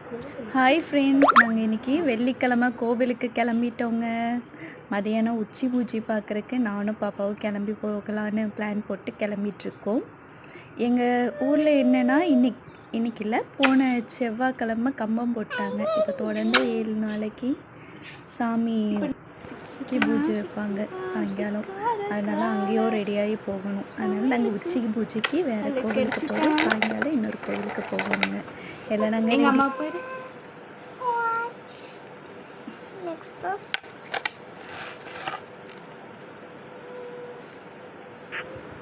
Hi friends, நாங்கள் இன்றைக்கி வெள்ளிக்கிழமை கோவிலுக்கு கிளம்பிட்டோங்க. மதியானம் உச்சி பூஜை பார்க்குறக்கு நானும் பாப்பாவும் கிளம்பி போகலான்னு பிளான் போட்டு கிளம்பிகிட்ருக்கோம். எங்கள் ஊரில் என்னென்னா இன்னைக்கு இல்லை, போன செவ்வாய்க்கிழமை கம்பம் போட்டாங்க. இப்போ தொடர்ந்து 7 நாளைக்கு சாமிக்கு பூஜை வைப்பாங்க சாயங்காலம். அதனால் அங்கேயும் ரெடியாகி போகணும். அதனால் நாங்கள் உச்சி பூஜைக்கு வேறு கோவிலுக்கு போகிறோம். சாயங்காலம் இன்னொரு கோவிலுக்கு போகணுங்க. எல்லாம் நாங்கள் எங்கள் அம்மா போயிரு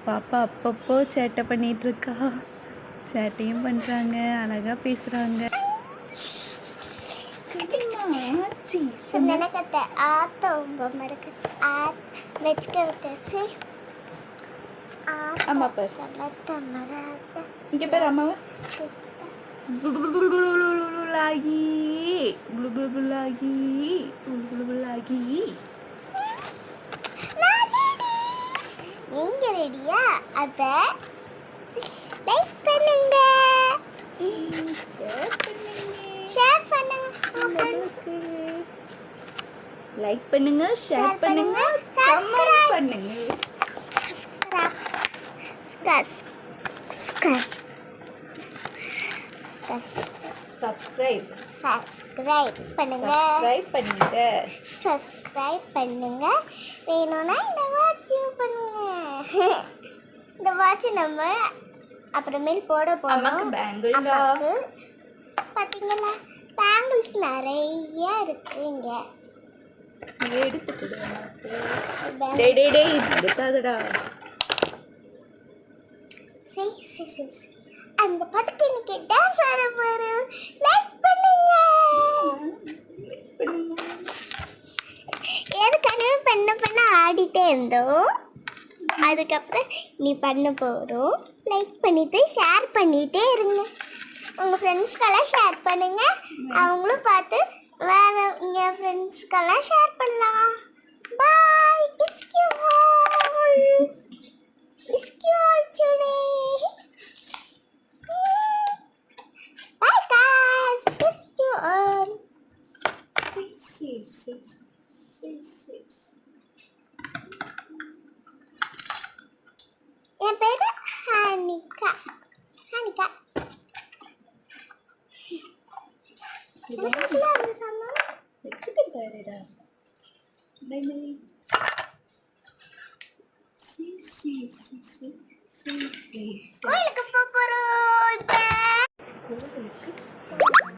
பாப்பா அப்பப்போ சேட்டை பண்ணிட்டு இருக்கா. சேட்டையும் பண்றாங்க, அழகா பேசுறாங்க. அம்மா பாரு, இங்க பாரு அம்மாவை. நீங்க ரெடியா? அத லைக் பண்ணுங்க, ஷேர் பண்ணுங்க, லைக் பண்ணுங்க, ஷேர் பண்ணுங்க, கமெண்ட் பண்ணுங்க. சப்ஸ்கிரைப் பண்ணுங்க, சப்ஸ்கிரைப் பண்ணுங்க. வேணும்னா இந்த வாட்ச் யூஸ் பண்ணுங்க. இந்த வாட்ச் நம்ம அப்புறமேல் போட போறோம். அம்மாக்கு பாத்தீங்களா, பேங்கிள்ஸ் நிறைய இருக்கு. இங்க எடுத்து கொடு அம்மாக்கு. டேய் எடுத்தாதடா. அந்த படத்துக்கு இன்னைக்கு டான்ஸ் ஆட போறோம். லைக் பண்ணுங்க. ஏற்கனவே பண்ண ஆடிட்டே இருந்தோம். அதுக்கப்புறம் நீ பண்ண போறோம். லைக் பண்ணிட்டு ஷேர் பண்ணிட்டே இருங்க. உங்க ஃப்ரெண்ட்ஸ்க்கெல்லாம் ஷேர் பண்ணுங்க. அவங்களும் பார்த்து வேற இங்க ஃப்ரெண்ட்ஸ்க்கெல்லாம் ஷேர் பண்ணலாம். பாய். Kiss you all. Kiss you all today. Bye guys. Kiss you all. என் பேரு ஹனிகா. வச்சுட்டு பாருடா. Bye bye. கோயிலுக்கு போறோம்.